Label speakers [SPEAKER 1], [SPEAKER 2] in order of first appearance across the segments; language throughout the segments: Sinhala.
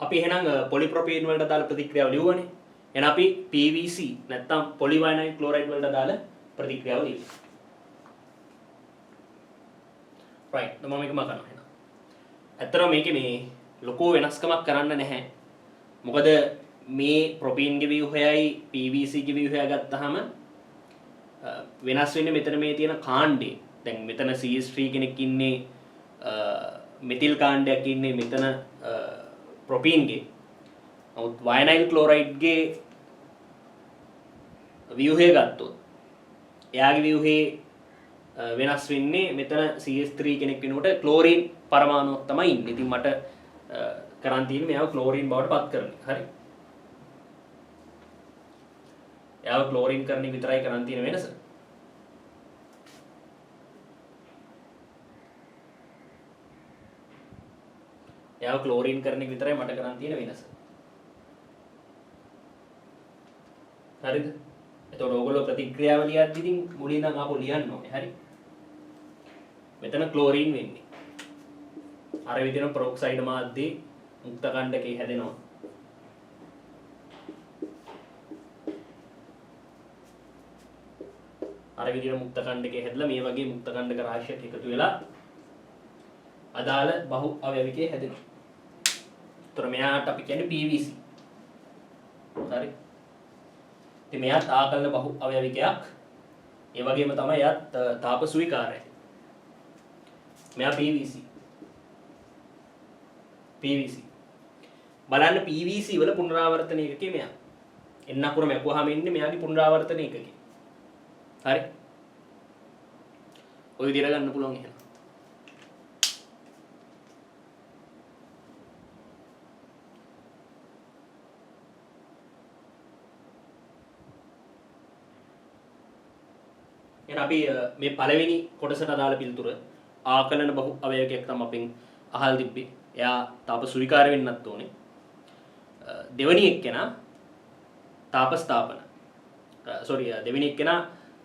[SPEAKER 1] අපි එහෙනම් පොලිප්‍රොපීන් වලට දාලා ප්‍රතික්‍රියාව ලියුවනේ. එහෙනම් අපි PVC නැත්තම් පොලිවයිනයිල් ක්ලෝරයිඩ් වලට දාලා ප්‍රතික්‍රියාව ලියමු. right. මම මේක මකනවා එහෙනම්. ඇත්තටම මේකේ මේ ලොකු වෙනස්කමක් කරන්න නැහැ. මොකද මේ ප්‍රොපීන්ගේ ව්‍යුහයයි PVCගේ ව්‍යුහය ගත්තාම වෙනස් වෙන්නේ මෙතන මේ තියෙන කාණ්ඩේ. දැන් මෙතන CH3 කෙනෙක් ඉන්නේ මෙතිල් කාණ්ඩයක් ඉන්නේ මෙතන ප්‍රොපීන්ගේ. නමුත් වයනයිල් ක්ලෝරයිඩ්ගේ ව්‍යුහය ගත්තොත් එයාගේ ව්‍යුහේ වෙනස් වෙන්නේ මෙතන CH3 කෙනෙක් වෙනකොට ක්ලෝරින් පරමාණුවක් තමයි ඉන්නේ. ඉතින් මට කරන් තියෙන්නේ මෙයාව ක්ලෝරින් බවට පත් කරන්න. හරි. එයාව ක්ලෝරින් කරන එක විතරයි කරන් තියෙන වෙනස. එයාව ක්ලෝරින් කරන එක විතරයි මට කරන් තියෙන වෙනස. හරිද? එතකොට ඕගොල්ලෝ ප්‍රතික්‍රියාව ලියද්දි ඉතින් මුලින් නම් ආපහු ලියන්න ඕනේ. හරි. මෙතන ක්ලෝරින් වෙන්නේ. අර විදිහට පෙරොක්සයිඩ් මාධ්‍යයේ මුක්ත කණ්ඩකේ හැදෙනවා. අර විදිහට මුක්ත කණ්ඩකේ හැදලා මේ වගේ මුක්ත කණ්ඩක රාශියක් එකතු වෙලා අදාළ බහු අවයවිකේ හැදෙනවා. ඒතර මෙයාට අපි කියන්නේ PVC. හරි. ඉතින් මෙයාත් ආකලන බහු අවයවිකයක්. ඒ වගේම තමයි යත් තාප ස්වීකාරය. මෙයා PVC. බලන්න PVC වල පුනරාවර්තන ඒකකේ මෙයා. එන්න අකුර මැකුවාම ඉන්නේ මෙයාගේ පුනරාවර්තන ඒකකේ. හරි. ඔය විදිහට ගන්න පුළුවන් එහෙනම්. එහෙනම් අපි මේ පළවෙනි කොටසට අදාළ පිළිතුර ආකලන බහු අවයවයක් තමයි අපෙන් අහලා තිබ්බේ. එයා තාප ස්වීකාර වෙන්නත් ඕනේ. දෙවෙනි එක්කෙනා තාප ස්ථාපන. දෙවෙනි එක්කෙනා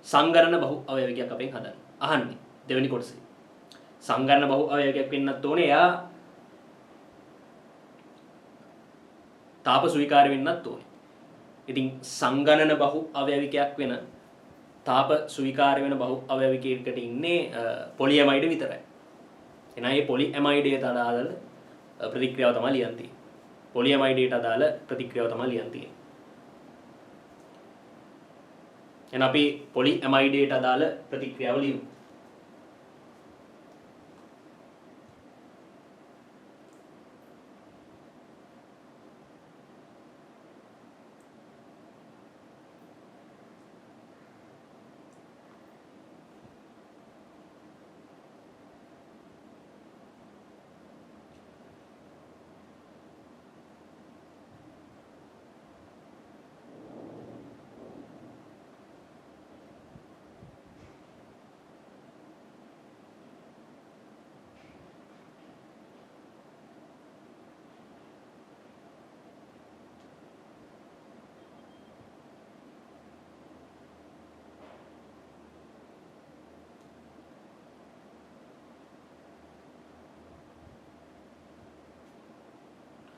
[SPEAKER 1] සංගරණ බහු අවයවයක් අපෙන් හදන්න. අහන්නේ දෙවෙනි කොටසේ. සංගරණ බහු අවයවයක් වෙන්නත් ඕනේ. එයා තාප ස්වීකාර වෙන්නත් ඕනේ. ඉතින් සංගණන බහු අවයවිකයක් වෙන තාප ස්වීකාර වෙන බහු අවයවිකයකට ඉන්නේ පොලියමයිඩ් විතරයි. එහෙනම් මේ පොලියමයිඩයට අදාළ ප්‍රතික්‍රියාව තමයි ලියන්න තියෙන්නේ. පොලියමයිඩයට අදාළ ප්‍රතික්‍රියාව තමයි ලියන්න තියෙන්නේ. එහෙනම් අපි පොලියමයිඩයට අදාළ ප්‍රතික්‍රියාව ලියමු.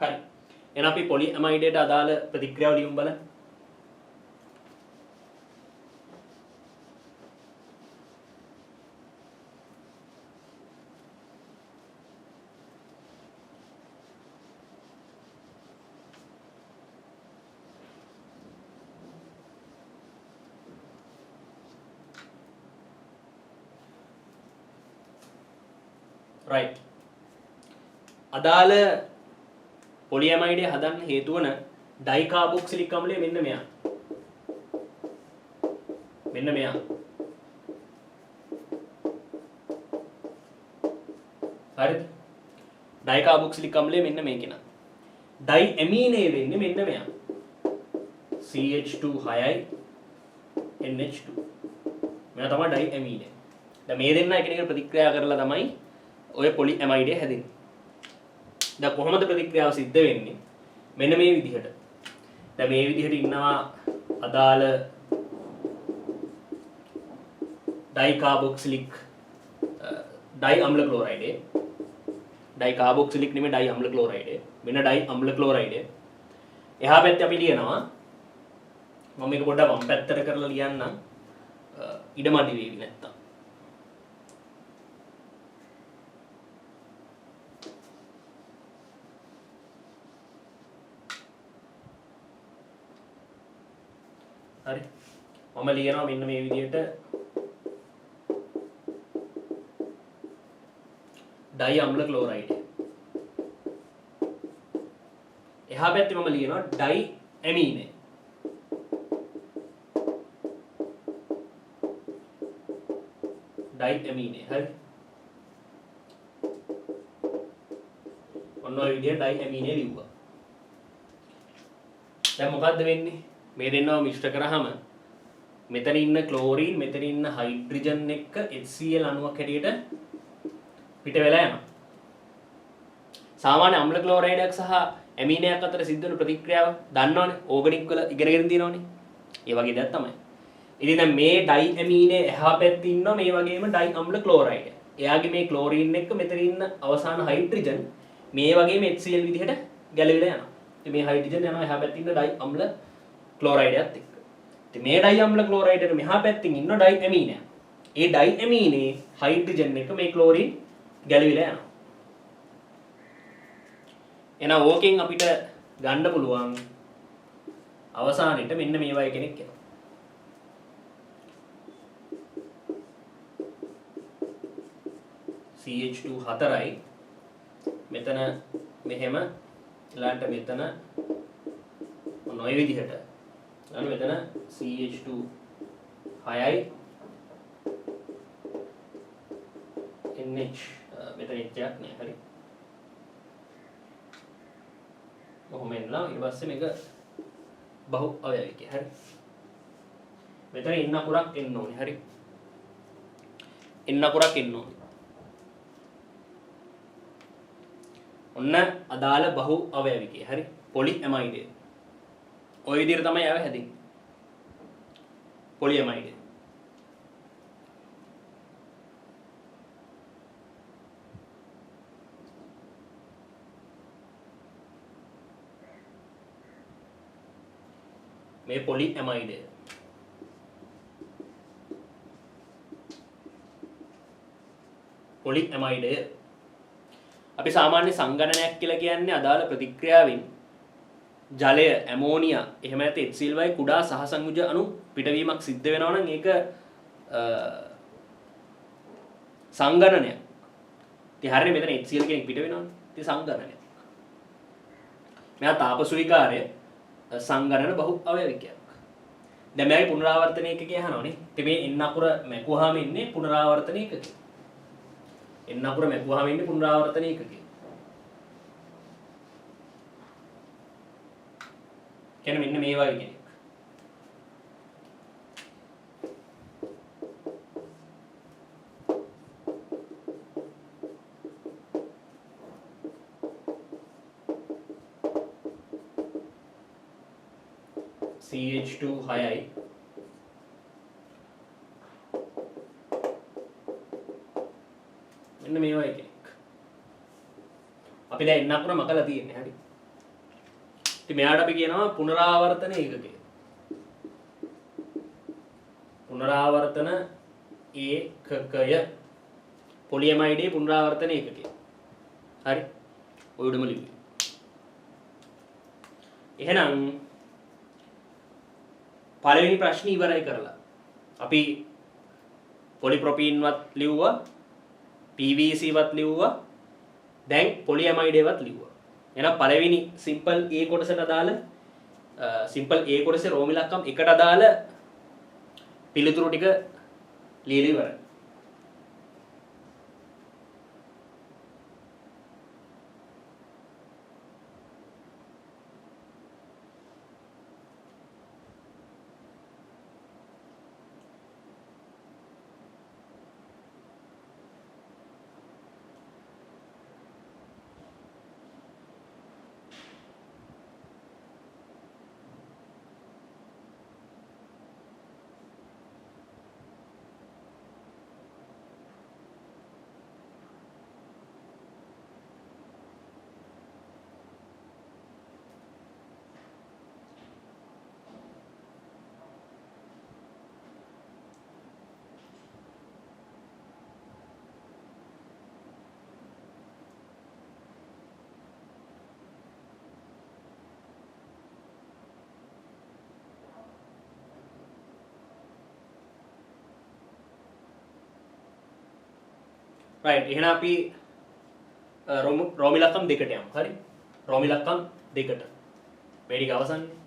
[SPEAKER 1] හරි. එහෙනම් අපි පොලියමයිඩයට අදාළ ප්‍රතික්‍රියාව ලියමු බලන්න. right. අදාළ පොලියමයිඩය හදන්න හේතු වන ඩයිකාබොක්සිලික් අම්ලය මෙන්න මෙයා. මෙන්න මෙයා. හරිද? ඩයිකාබොක්සිලික් අම්ලය මෙන්න මේක නා. ඩයි ඇමීනේ වෙන්නේ මෙන්න මෙයා. CH2 6යි NH2. මෙයා තමයි ඩයි ඇමීනේ. දැන් මේ දෙන්නා එකිනෙකට ප්‍රතික්‍රියා කරලා තමයි ඔය පොලියමයිඩය හැදෙන්නේ. දැන් කොහොමද ප්‍රතික්‍රියාව සිද්ධ වෙන්නේ? මෙන්න මේ විදිහට. දැන් මේ විදිහට ඉන්නවා අදාළ ඩයිකාබොක්සිලික් ඩයි අම්ල ක්ලෝරයිඩේ. ඩයි කාබොක්සිලික් නෙමෙයි ඩයි අම්ල ක්ලෝරයිඩ්. මෙන්න ඩයි අම්ල ක්ලෝරයිඩ්. එහා පැත්තේ අපි ලියනවා මම මේක පොඩ්ඩක් වම් පැත්තට කරලා ලියන්නම්. ඉඩමඩි වේවි නැත්තම්. හරි. මම ලියනවා මෙන්න මේ විදිහට ඩයි අම්ල ක්ලෝරයිඩ්. එහා පැත්තේ මම ලියනවා ඩයි ඇමීනේ. ඩයි ඇමීනේ. හරි. ඔන්න ඔය විදිහට ඩයි ඇමීනේ ලිව්වා. දැන් මොකද්ද වෙන්නේ? මේ දෙන්නව මිශ්‍ර කරාම මෙතන ඉන්න ක්ලෝරීන් මෙතන ඉන්න හයිඩ්‍රජන් එක්ක HCl අණුවක් හැටියට පිට වෙලා යනවා. සාමාන්‍ය අම්ල ක්ලෝරයිඩයක් සහ ඇමීනයක් අතර සිද්ධ වෙන ප්‍රතික්‍රියාව දන්නවනේ. ඕගනික් වල ඉගෙනගෙන තියෙනවනේ. ඒ වගේ දෙයක් තමයි. ඉතින් දැන් මේ ඩයි ඇමීනේ එහා පැත්තේ ඉන්නවා මේ වගේම ඩයි අම්ල ක්ලෝරයිඩ්. එයාගේ මේ ක්ලෝරීන් එක්ක මෙතන ඉන්න අවසාන හයිඩ්‍රජන් මේ වගේම HCl විදිහට ගැලවිලා යනවා. ඉතින් මේ හයිඩ්‍රජන් යනවා එහා පැත්තේ ඉන්න ඩයි අම්ල ක්ලෝරයිඩයත් එක්ක. ඉතින් මේ ඩයි අම්ල ක්ලෝරයිඩට මෙහා පැත්තෙන් ඉන්න ඩයි ඇමීනය. ඒ ඩයි ඇමීනේ හයිඩ්‍රජන් එක මේ ක්ලෝරින් ගැලවිලා යනවා. එහෙනම් ඕකෙන් අපිට ගන්න පුළුවන් අවසානෙට මෙන්න මේ වගේ කෙනෙක් එනවා. CH2 4යි මෙතන මෙහෙම ඊළඟට මෙතන ඔය විදිහට ඊළඟ මෙතන CH2 6යි NH මෙතන H එකක් නෑ. හරි. කොහොම එන්නා ඊට පස්සේ මේක බහු අවයවිකය. හරි. මෙතන එන්න අකුරක් එන්න ඕනේ. හරි. එන්න අකුරක් එන්න ඕනේ. ඔන්න අදාළ බහු අවයවිකය. හරි. පොලි ඇමයිඩ්. ඔය විදිහට තමයි ආව හැදෙන්නේ. පොලි ඇමයිඩ්. මේ පොලි ඇමයිඩ්. පොලි ඇමයිඩ් අපි සාමාන්‍ය සංගණනයක් කියලා කියන්නේ අදාළ ප්‍රතික්‍රියාවෙන් ජලය ඇමෝනියා එහෙම නැත්නම් HCl වගේ කුඩා සහසංයුජ අණු පිටවීමක් සිද්ධ වෙනවා නම් ඒක සංගණනයක්. ඉතින් හරියට මෙතන HCl කෙනෙක් පිට වෙනවනේ. ඉතින් සංගණනයක්. මෙයා තාප ස්වීකාරය සංගණන බහු අවයවිකයක්. දැන් මෙයාගේ පුනරාවර්තන ඒකකය අහනවනේ. ඉතින් මේ එන්න අකුර මැකුවාම ඉන්නේ පුනරාවර්තන ඒකකය. එන්න අකුර මැකුවාම ඉන්නේ පුනරාවර්තන ඒකකය. කියන්නේ මෙන්න මේ වගේ කෙනෙක්. CH2 6යි මෙන්න මේ වගේ කෙනෙක්. අපි දැන් එන්න අකුර මකලා තියෙන්නේ. හරි. ඉතින් මෙයාට අපි කියනවා පුනරාවර්තන ඒකකය. පුනරාවර්තන ඒකකය. පොලියමයිඩේ පුනරාවර්තන ඒකකය. හරි. ඔය උඩම ලියුවේ. එහෙනම් පළවෙනි ප්‍රශ්නේ ඉවරයි කරලා. අපි පොලිප්‍රොපීන්වත් ලිව්වා, PVC වත් ලිව්වා, දැන් පොලියමයිඩේවත් ලිව්වා. එහෙනම් පළවෙනි සිම්පල් A කොටසට අදාළ සිම්පල් A කොටසේ රෝම ඉලක්කම් 1ට අදාළ පිළිතුරු ටික ලියලා ඉවරයි. රයිට්. එහෙනම් අපි රෝම ඉලක්කම් දෙකට යමු. හරි. රෝම ඉලක්කම් දෙකට. මේ ටික අවසන්නේ.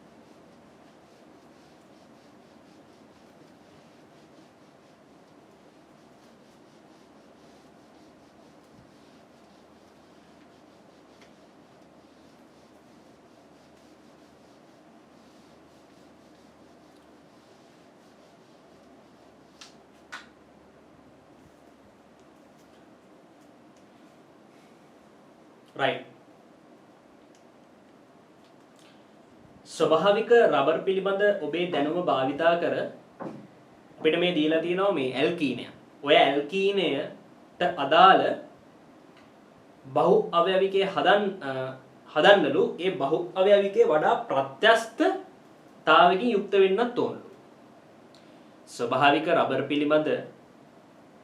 [SPEAKER 1] right. ස්වභාවික රබර් පිළිබඳ ඔබේ දැනුම භාවිතා කර අපිට මේ දීලා තියෙනවා මේ ඇල්කීනය. ඔය ඇල්කීනයට අදාළ බහු අවයවිකයේ හදන්නලු ඒ බහු අවයවිකයේ වඩා ප්‍රත්‍යස්තතාවකින් යුක්ත වෙන්නත් ඕනලු. ස්වභාවික රබර් පිළිබඳ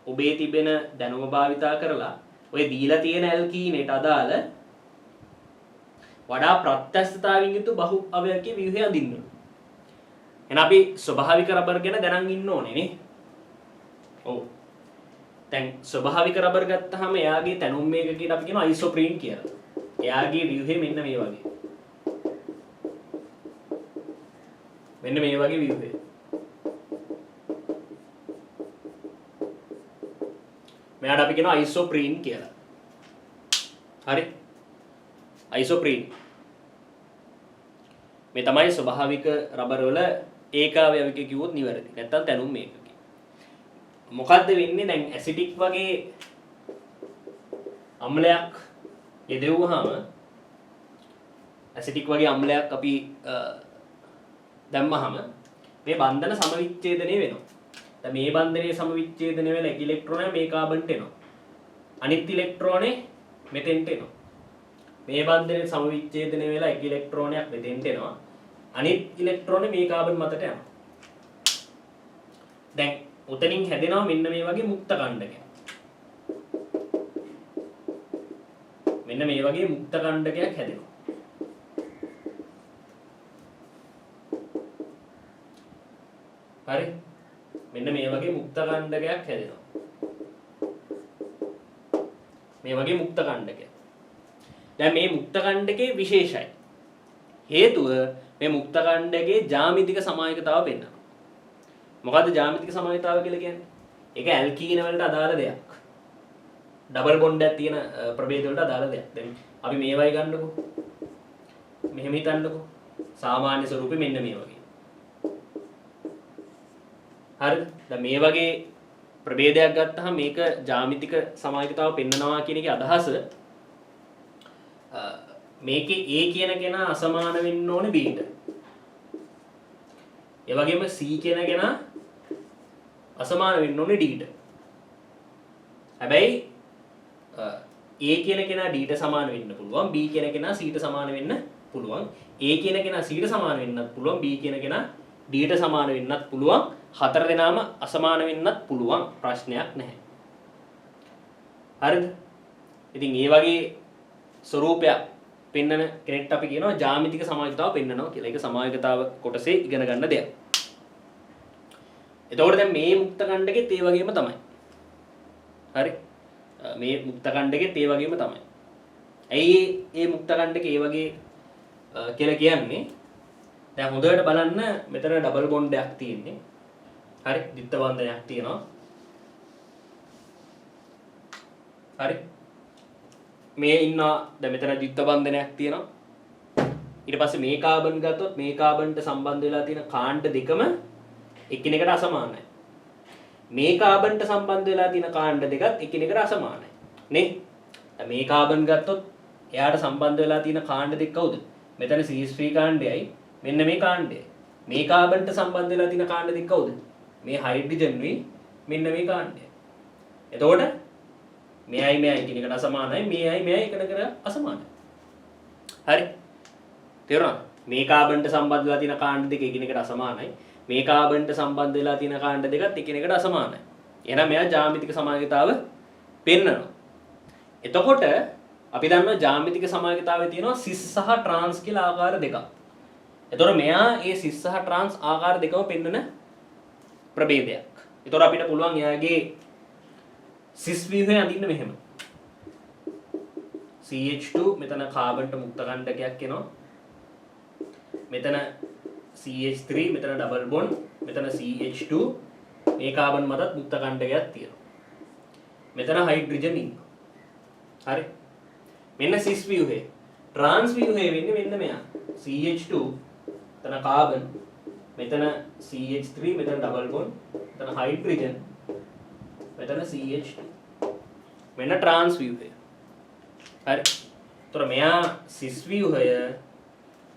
[SPEAKER 1] ඔබේ තිබෙන දැනුම භාවිතා කරලා ඔය දීලා තියෙන ඇල්කීනේට අදාළ වඩා ප්‍රත්‍යස්තතාවකින් යුතු බහු අවයවිකයේ ව්‍යුහය අඳින්න. එහෙනම් අපි ස්වභාවික රබර් ගැන දැනන් ඉන්න ඕනේ නේ. ඔව්. දැන් ස්වභාවික රබර් ගත්තාම එයාගේ තැනුම් මේකකයට අපි කියනවා අයිසෝප්‍රීන් කියලා. එයාගේ ව්‍යුහය මෙන්න මේ වගේ. මෙන්න මේ වගේ ව්‍යුහය. මෙයාට අපි කියනවා අයිසෝප්‍රීන් කියලා. හරි. අයිසෝප්‍රීන්. මේ තමයි ස්වභාවික රබර් වල ඒකාවයවික කිව්වොත් නිවැරදි. නැත්තම් තැනුම් මේකක. මොකද්ද වෙන්නේ දැන් ඇසිටික් වගේ අම්ලයක් යෙදෙව්වහම ඇසිටික් වගේ අම්ලයක් අපි දැම්මහම මේ බන්ධන සමවිච්ඡේදනය වෙනවා. දැන් මේ බන්ධනයේ සමවිච්ඡේදනය වෙලා එක ඉලෙක්ට්‍රෝනය මේ කාබන්ට එනවා. අනිත් ඉලෙක්ට්‍රෝනේ මෙතෙන්ට එනවා. මේ බන්ධනයේ සමවිච්ඡේදනය වෙලා එක ඉලෙක්ට්‍රෝනයක් මෙතෙන්ට එනවා. අනිත් ඉලෙක්ට්‍රෝනේ මේ කාබන් මතට යනවා. දැන් උතනින් හැදෙනවා මෙන්න මේ වගේ මුක්ත කණ්ඩකයක්. මෙන්න මේ වගේ මුක්ත කණ්ඩකයක් හැදෙනවා. හරි. මෙන්න මේ වගේ මුක්ත කණ්ඩකයක් හැදෙනවා. මේ වගේ මුක්ත කණ්ඩකයක්. දැන් මේ මුක්ත කණ්ඩකයේ විශේෂයි. හේතුව මේ මුක්ත කණ්ඩකයේ ජ්‍යාමිතික සමායකතාව පෙන්වනවා. මොකද්ද ජ්‍යාමිතික සමායකතාව කියලා කියන්නේ? ඒක ඇල්කීන වලට අදාළ දෙයක්. ඩබල් බොන්ඩ් එකක් තියෙන ප්‍රභේද වලට අදාළ දෙයක්. දැන් අපි මේවයි ගන්නකො. මෙහෙම හිතන්නකො. සාමාන්‍ය ස්වරූපෙ මෙන්න මේ වගේ. හරිද? දැන් මේ වගේ ප්‍රභේදයක් ගත්තාම මේක ජ්‍යාමිතික සමායකතාව පෙන්වනවා කියන එකේ අදහස මේකේ A කියන කෙනා අසමාන වෙන්න ඕනේ B ට. ඒ වගේම C කියන කෙනා අසමාන වෙන්න ඕනේ D ට. හැබැයි A කියන කෙනා D ට සමාන වෙන්න පුළුවන්, B කියන කෙනා C ට සමාන වෙන්න පුළුවන්. A කියන කෙනා C ට සමාන වෙන්නත් පුළුවන්, B කියන කෙනා D ට සමාන වෙන්නත් පුළුවන්. හතර දෙනාම අසමාන වෙන්නත් පුළුවන්. ප්‍රශ්නයක් නැහැ. හරිද? ඉතින් මේ වගේ ස්වරූපයක් පෙන්වන කෙනෙක්ට අපි කියනවා ජ්‍යාමිතික සමායකතාව පෙන්වනවා කියලා. ඒක සමායකතාව කොටසේ ඉගෙන ගන්න දෙයක්. එතකොට දැන් මේ මුක්ත ඛණ්ඩකෙත් ඒ වගේම තමයි. හරි? මේ මුක්ත ඛණ්ඩකෙත් ඒ වගේම තමයි. ඇයි මේ මුක්ත ඛණ්ඩකේ ඒ වගේ කියලා කියන්නේ? දැන් හොඳට බලන්න මෙතන ඩබල් බොන්ඩ් එකක් තියෙන්නේ. හරි? ද්විත්ව බන්ධනයක් තියෙනවා. හරි? මේ ඉන්නවා දැන් මෙතන ද්විත්ව බන්ධනයක් තියෙනවා. ඊට පස්සේ මේ කාබන් ගත්තොත් මේ කාබන්ට සම්බන්ධ වෙලා තියෙන කාණ්ඩ දෙකම එකිනෙකට අසමානයි. මේ කාබන්ට සම්බන්ධ වෙලා තියෙන කාණ්ඩ දෙකත් එකිනෙකට අසමානයි. නේ? දැන් මේ කාබන් ගත්තොත් එයාට සම්බන්ධ වෙලා තියෙන කාණ්ඩ දෙක කවුද? මෙතන CH3 කාණ්ඩයයි මෙන්න මේ කාණ්ඩයයි. මේ කාබන්ට සම්බන්ධ වෙලා තියෙන කාණ්ඩ දෙක කවුද? මේ හයිඩ්‍රජන් වි මෙන්න මේ කාණ්ඩය. එතකොට මෙයයි මෙයයි එකිනෙකට අසමානයි, මෙයයි මෙයයි එකිනෙකට අසමානයි. හරි? තේරුණාද? මේ කාබන්ට සම්බන්ධ වෙලා තියෙන කාණ්ඩ දෙක එකිනෙකට අසමානයි. මේ කාබන්ට සම්බන්ධ වෙලා තියෙන කාණ්ඩ දෙකත් එකිනෙකට අසමානයි. එහෙනම් මෙයා ජ්‍යාමිතික සමායකතාව පෙන්වනවා. එතකොට අපි දන්නවා ජ්‍යාමිතික සමායකතාවයේ තියෙනවා සිස් සහ ට්‍රාන්ස් කියලා ආකාර දෙකක්. එතකොට මෙයා මේ සිස් සහ ට්‍රාන්ස් ආකාර දෙකම පෙන්වන ප්‍රභේදයක්. එතකොට අපිට පුළුවන් එයාගේ සිස් ව්‍යුහය අඳින්න මෙහෙම. CH2 මෙතන කාබන්ට මුක්ත කණ්ඩකයක් එනවා. මෙතන CH3 මෙතන ඩබල් බොන්ඩ් මෙතන CH2 මේ කාබන් මතත් මුක්ත කණ්ඩකයක් තියෙනවා. මෙතන හයිඩ්‍රජන් ඉන්නවා. හරි. මෙන්න සිස් ව්‍යුහය. ට්‍රාන්ස් ව්‍යුහය වෙන්නේ මෙන්න මෙයා. CH2 මෙතන කාබන් මෙතන CH3 මෙතන ඩබල් බොන්ඩ් මෙතන හයිඩ්‍රජන් මෙතන CH2 මෙන්න ට්‍රාන්ස් ව්‍යුහය. හරි. ඒතර මෙයා සිස් ව්‍යුහය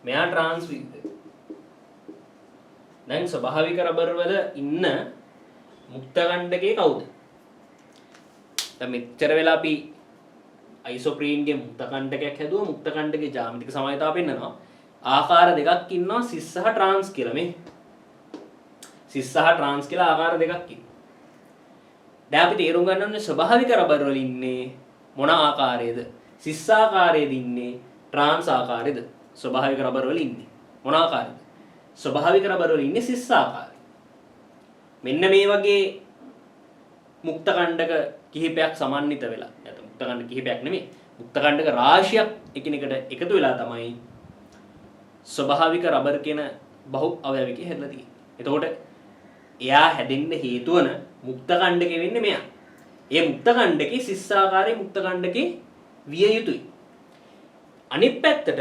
[SPEAKER 1] මෙයා ට්‍රාන්ස් ව්‍යුහය. දැන් ස්වභාවික රබර් වල ඉන්න මුක්ත කණ්ඩකේ කවුද? දැන් මෙච්චර වෙලා අපි අයිසෝප්‍රීන්ගේ මුක්ත කණ්ඩකයක් හැදුවා. මුක්ත කණ්ඩකේ ජ්‍යාමිතික සමයතාව පෙන්නනවා. ආකාර දෙකක් ඉන්නවා සිස් සහ ට්‍රාන්ස් කියලා මේ. සිස් සහ ට්‍රාන්ස් කියලා ආකාර දෙකක් ඉන්නවා. දැන් අපි තේරුම් ගන්න ඕනේ ස්වභාවික රබර් වල ඉන්නේ මොන ආකාරයේද? සිස් ආකාරයේද ඉන්නේ ට්‍රාන්ස් ආකාරයේද? ස්වභාවික රබර් වල ඉන්නේ මොන ආකාරයේද? ස්වභාවික රබර් වල ඉන්නේ සිස් ආකාරය. මෙන්න මේ වගේ මුක්ත කණ්ඩක කිහිපයක් සමන්විත වෙලා. නැත්නම් මුක්ත කණ්ඩක කිහිපයක් නෙමෙයි. මුක්ත කණ්ඩක රාශියක් එකිනෙකට එකතු වෙලා තමයි ස්වභාවික රබර් කියන බහු අවයවිකය හැදලා තියෙන්නේ. එතකොට එයා හැදෙන්න හේතු වන මුක්ත කණ්ඩකේ වෙන්නේ මෙයා. ඒ මුක්ත කණ්ඩකේ සිස් ආකාරයේ මුක්ත කණ්ඩකේ විය යුතුයි. අනිත් පැත්තට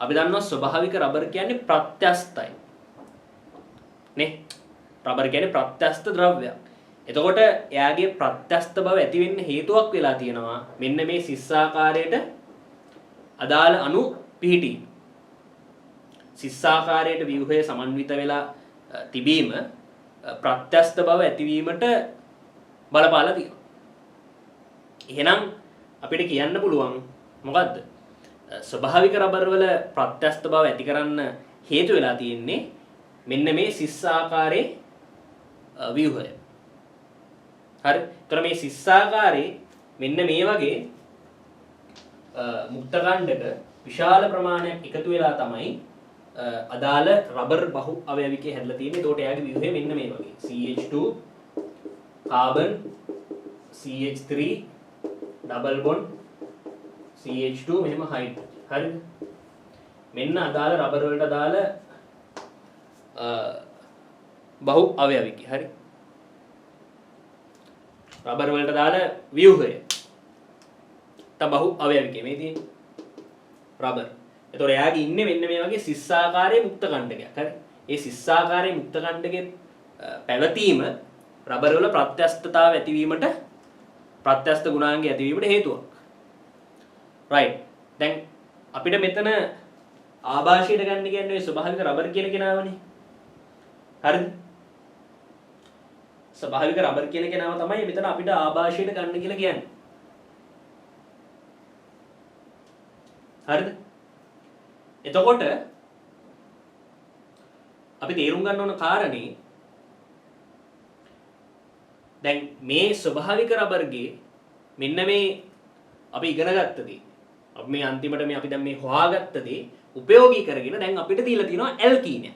[SPEAKER 1] අපි දන්නවා ස්වභාවික රබර් කියන්නේ ප්‍රත්‍යස්තයි. නේ? රබර් කියන්නේ ප්‍රත්‍යස්ත ද්‍රව්‍යයක්. එතකොට එයාගේ ප්‍රත්‍යස්ත බව ඇති වෙන්න හේතුවක් වෙලා තියෙනවා මෙන්න මේ සිස් ආකාරයට අදාළ අණු පිහිටීම. සිස් ආකාරයට ව්‍යුහය සමන්විත වෙලා තිබීම ප්‍රත්‍යස්ත බව ඇතිවීමට බලපාලා තියෙනවා. එහෙනම් අපිට කියන්න පුළුවන් මොකද්ද? ස්වභාවික රබර් වල ප්‍රත්‍යස්ත බව ඇති කරන්න හේතු වෙලා තියෙන්නේ මෙන්න මේ සිස් ආකාරයේ ව්‍යුහය. හරි. ඒතර මේ සිස් ආකාරයේ මෙන්න මේ වගේ මුක්ත කණ්ඩක විශාල ප්‍රමාණයක් එකතු වෙලා තමයි අදාළ රබර් බහු අවයවිකය හැදලා තියෙන්නේ. ඒකට එයාගේ ව්‍යුහය මෙන්න මේ වගේ. CH2 carbon CH3 double bond CH2 මෙහෙම හයිඩ්‍රජන්. හරිද? මෙන්න අදාළ රබර් වලට අදාළ බහු අවයවිකය. හරි. රබර් වලට අදාළ ව්‍යුහය. බහු අවයවිකය මේ තියෙන්නේ. රබර්. එතකොට එයාගේ ඉන්නේ මෙන්න මේ වගේ සිස් ආකාරයේ මුක්ත කණ්ඩකයක්. හරි. ඒ සිස් ආකාරයේ මුක්ත කණ්ඩකයේ පැවතීම රබර් වල ප්‍රත්‍යස්තතාව ඇතිවීමට ප්‍රත්‍යස්ත ගුණාංගය ඇතිවීමට හේතුවක්. right. දැන් අපිට මෙතන ආభాෂයට ගන්න කියන්නේ ඔය ස්වභාවික රබර් කියන කෙනාවනේ. හරිද? ස්වභාවික රබර් කියන කෙනාව තමයි මෙතන අපිට ආభాෂයට ගන්න කියලා කියන්නේ. හරිද? එතකොට අපි තේරුම් ගන්න ඕන කාරණේ දැන් මේ ස්වභාවික රබර්ගේ මෙන්න මේ අපි ඉගෙන ගත්ත දේ අපි මේ අන්තිමට මේ අපි දැන් මේ හොයාගත්ත දේ උපයෝගී කරගෙන දැන් අපිට දීලා තියෙනවා ඇල්කීනය.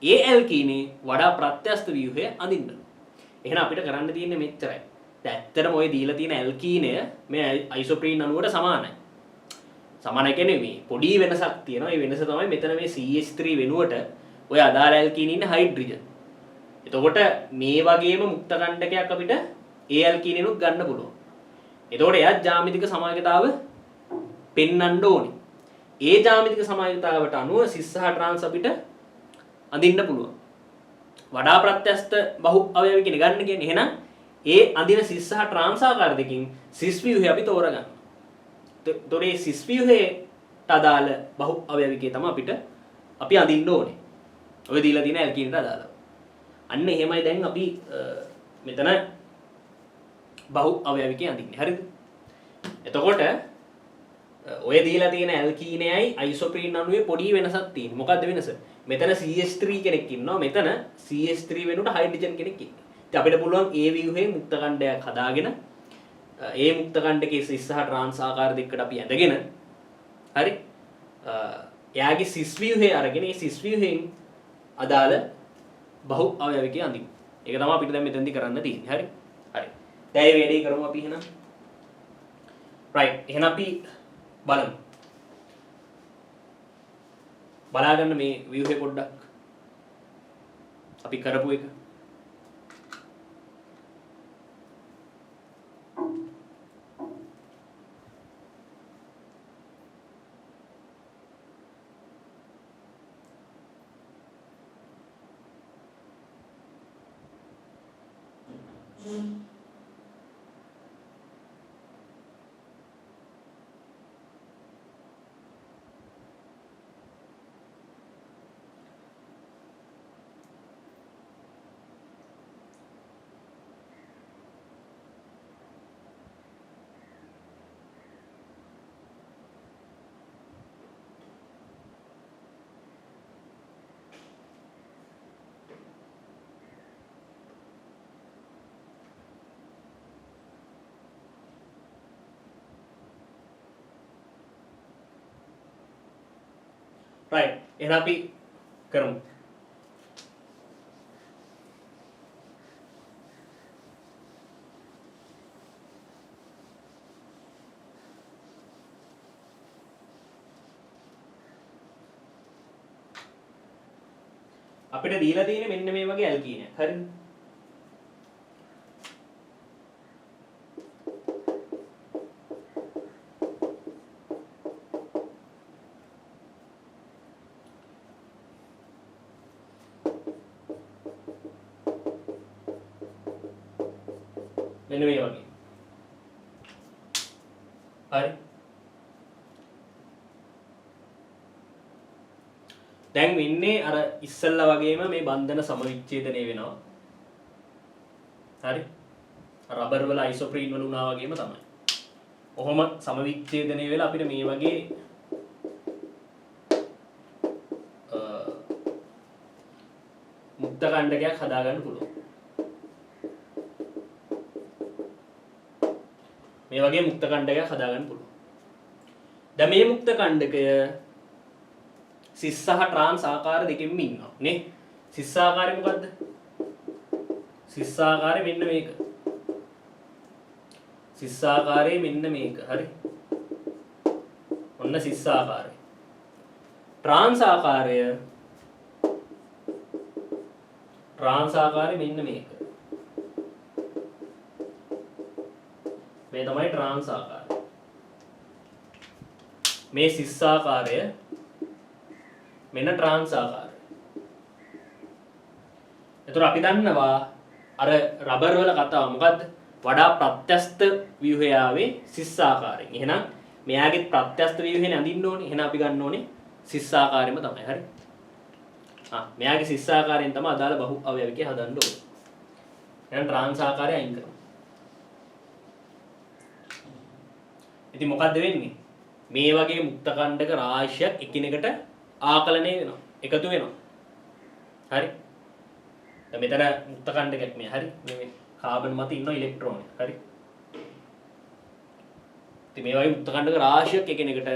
[SPEAKER 1] ඒ ඇල්කීනේ වඩා ප්‍රත්‍යස්ත ව්‍යුහය අඳින්න. එහෙනම් අපිට කරන්න තියෙන්නේ මෙච්චරයි. දැන් ඇත්තටම ඔය දීලා තියෙන ඇල්කීනය මේ අයිසෝප්‍රීන් අණුවට සමානයි. සමානයි කියන්නේ මේ පොඩි වෙනසක් තියෙනවා. ඒ වෙනස තමයි මෙතන මේ CH3 වෙනුවට ඔය අදාළ ඇල්කීන ඉන්න හයිඩ්‍රජන්. එතකොට මේ වගේම මුක්ත කණ්ඩකයක් අපිට ඒ ඇල්කීනෙනුත් ගන්න පුළුවන්. එතකොට එයාත් ජ්‍යාමිතික සමායකතාව පෙන්වන්න ඕනේ. ඒ ජ්‍යාමිතික සමායකතාවට අනුව සිස් සහ ට්‍රාන්ස් අපිට අඳින්න පුළුවන්. වඩා ප්‍රත්‍යස්ත බහු අවයවිකනේ ගන්න කියන්නේ. එහෙනම් ඒ අඳින සිස් සහ ට්‍රාන්ස් ආකාර දෙකකින් සිස් ව්‍යුහය අපි තෝරගන්න. එතකොට මේ සිස් ව්‍යුහයට අදාළ බහු අවයවිකය තමයි අපිට අපි අඳින්න ඕනේ. ඔය දීලා තියෙන ඇල්කීනට අදාළව. අන්න එහෙමයි දැන් අපි මෙතන බහු අවයවිකය අඳින්නේ. හරිද? එතකොට ඔය දීලා තියෙන ඇල්කීනයයි අයිසෝප්‍රීන් අණුවේ පොඩි වෙනසක් තියෙනවා. මොකක්ද වෙනස? මෙතන CH3 කෙනෙක් ඉන්නවා. මෙතන CH3 වෙනුවට හයිඩ්‍රජන් කෙනෙක් ඉන්නවා. ඉතින් අපිට පුළුවන් ඒ ව්‍යුහයේ මුක්ත කණ්ඩයක් හදාගෙන ඒ මුක්ත කණ්ඩකයේ සිස් සහ ට්‍රාන්ස් ආකාර දෙකකට අපි ඇඳගෙන හරි එයාගේ සිස් ව්‍යුහය අරගෙන ඒ සිස් ව්‍යුහයෙන් අදාළ බහු අවයවිකය අඳිමු. ඒක තමයි අපිට දැන් මෙතෙන්දි කරන්න තියෙන්නේ. හරි. හරි. දැන් මේ වැඩේ කරමු අපි එහෙනම්. right එහෙනම් අපි බලමු. බලා ගන්න මේ view එක පොඩ්ඩක්. අපි කරපු එක. right එහෙනම් අපි කරමු. අපිට දීලා තියෙන්නේ මෙන්න මේ වගේ ඇල්කීනයක්. හරිද? මෙන්න මේ වගේ. හරි. දැන් වෙන්නේ අර ඉස්සල්ලා වගේම මේ බන්ධන සමවිච්ඡේදනය වෙනවා. හරි. රබර් වල අයිසෝප්‍රීන් වල උනා වගේම තමයි. ඔහොම සමවිච්ඡේදනය වෙලා අපිට මේ වගේ මුක්ත කණ්ඩකයක් හදාගන්න පුළුවන්. මේ වගේ මුක්ත කණ්ඩකයක් හදාගන්න පුළුවන්. දැන් මේ මුක්ත කණ්ඩකය සිස් සහ ට්‍රාන්ස් ආකාර දෙකකින්ම ඉන්නවා නේ. සිස් ආකාරය මොකද්ද? සිස් ආකාරය මෙන්න මේක. සිස් ආකාරය මෙන්න මේක. හරි. ඔන්න සිස් ආකාරය. ට්‍රාන්ස් ආකාරය මෙන්න මේක. මේ තමයි ට්‍රාන්ස් ආකාරය. මේ සිස් ආකාරය මෙන්න ට්‍රාන්ස් ආකාරය. එතකොට අපි දන්නවා අර රබර් වල කතාව මොකද්ද? වඩා ප්‍රත්‍යස්ත ව්‍යුහය ආවේ සිස් ආකාරයෙන්. එහෙනම් මෙයාගේ ප්‍රත්‍යස්ත ව්‍යුහයනේ අඳින්න ඕනේ. එහෙනම් අපි ගන්න ඕනේ සිස් ආකාරයෙන්ම තමයි. හරි. මෙයාගේ සිස් ආකාරයෙන් තමයි අදාළ බහු අවයවිකය හදන්න ඕනේ. එහෙනම් ට්‍රාන්ස් ආකාරය අයින් කරමු. ඉතින් මොකද්ද වෙන්නේ? මේ වගේ මුක්ත කණ්ඩක රාශියක් එකිනෙකට ආකලනය වෙනවා. එකතු වෙනවා. හරි. දැන් මෙතන මුක්ත කණ්ඩකයක් මේ. හරි. මේ කාබන් මත ඉන්න ඉලෙක්ට්‍රෝන. හරි. ඉතින් මේ වගේ මුක්ත කණ්ඩක රාශියක් එකිනෙකට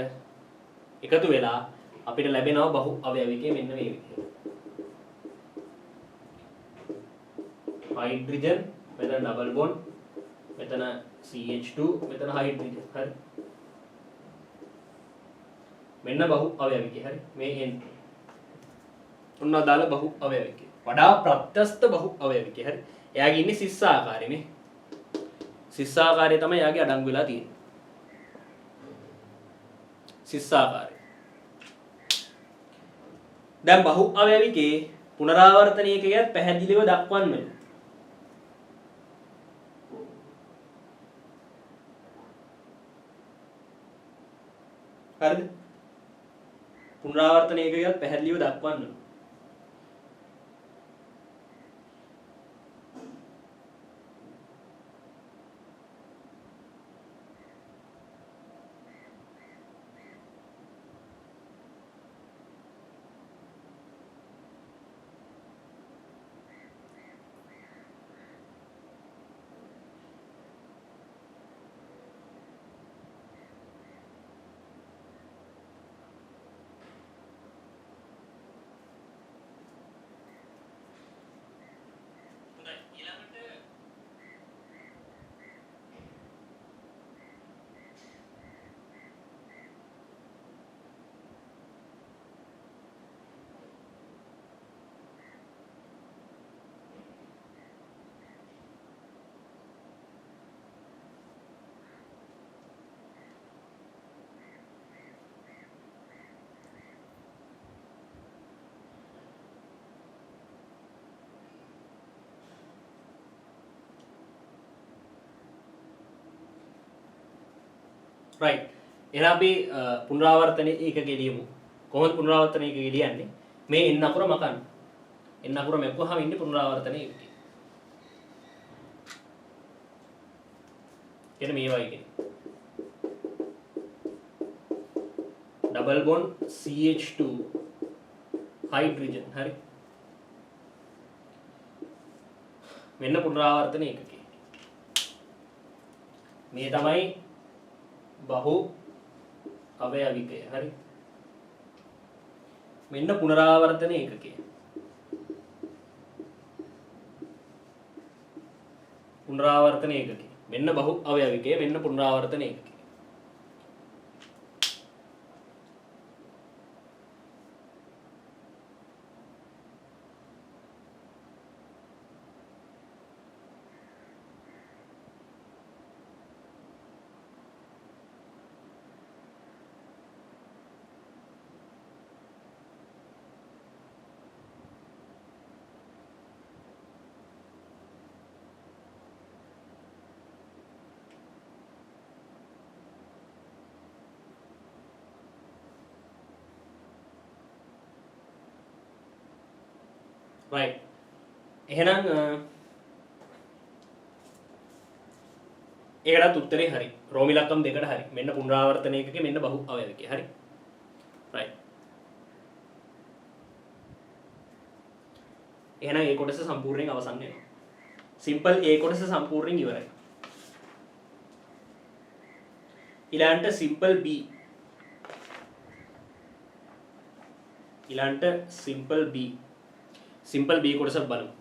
[SPEAKER 1] එකතු වෙලා අපිට ලැබෙනවා බහු අවයවිකය මෙන්න මේ විදිහට. හයිඩ්‍රජන් මෙතන ඩබල් බොන්ඩ් මෙතන CH2 මෙතන හයිඩ්‍රජන්. හරි. මෙන්න බහු අවයවිකය. හරි. මේ N ඔන්න අදාළ බහු අවයවිකය. වඩා ප්‍රත්‍යස්ත බහු අවයවිකය. හරි. එයාගේ ඉන්නේ සිස් ආකාරයේ නේ. සිස් ආකාරය තමයි එයාගේ අඩංගු වෙලා තියෙන්නේ. සිස් ආකාරය. දැන් බහු අවයවිකේ පුනරාවර්තනයකයත් පැහැදිලිව දක්වන්න වෙනවා. හරිද? පුනරාවර්තනයකයත් පැහැදිලිව දක්වන්න ඕන. රයිට්. එහෙනම් අපි පුනරාවර්තන ඒකක ලියමු. කොහොමද පුනරාවර්තන ඒකක ලියන්නේ? මේ n අකුර මකන්න. n අකුර මැකුවාම ඉන්නේ පුනරාවර්තන ඒකකේ. එන මේ වගේ කෙනෙක්. double bond CH2 hydrogen හරි. මෙන්න පුනරාවර්තන ඒකකේ. මේ තමයි බහු අවයවිකය හරි. මෙන්න පුනරාවර්තන ඒකකය. පුනරාවර්තන ඒකකය. මෙන්න බහු අවයවිකය මෙන්න පුනරාවර්තන ඒකකය. right එහෙනම් ඒකටත් උත්තරේ හරි රෝමි ලක්කම් දෙකට හරි මෙන්න පුනරාවර්තන ඒකකේ මෙන්න බහු අවයවිකය හරි right එහෙනම් ඒ කොටස සම්පූර්ණයෙන් අවසන් වෙනවා සිම්පල් ඒ කොටස සම්පූර්ණයෙන් ඉවරයි ඊළඟට සිම්පල් B ඊළඟට සිම්පල් B කොටස බලමු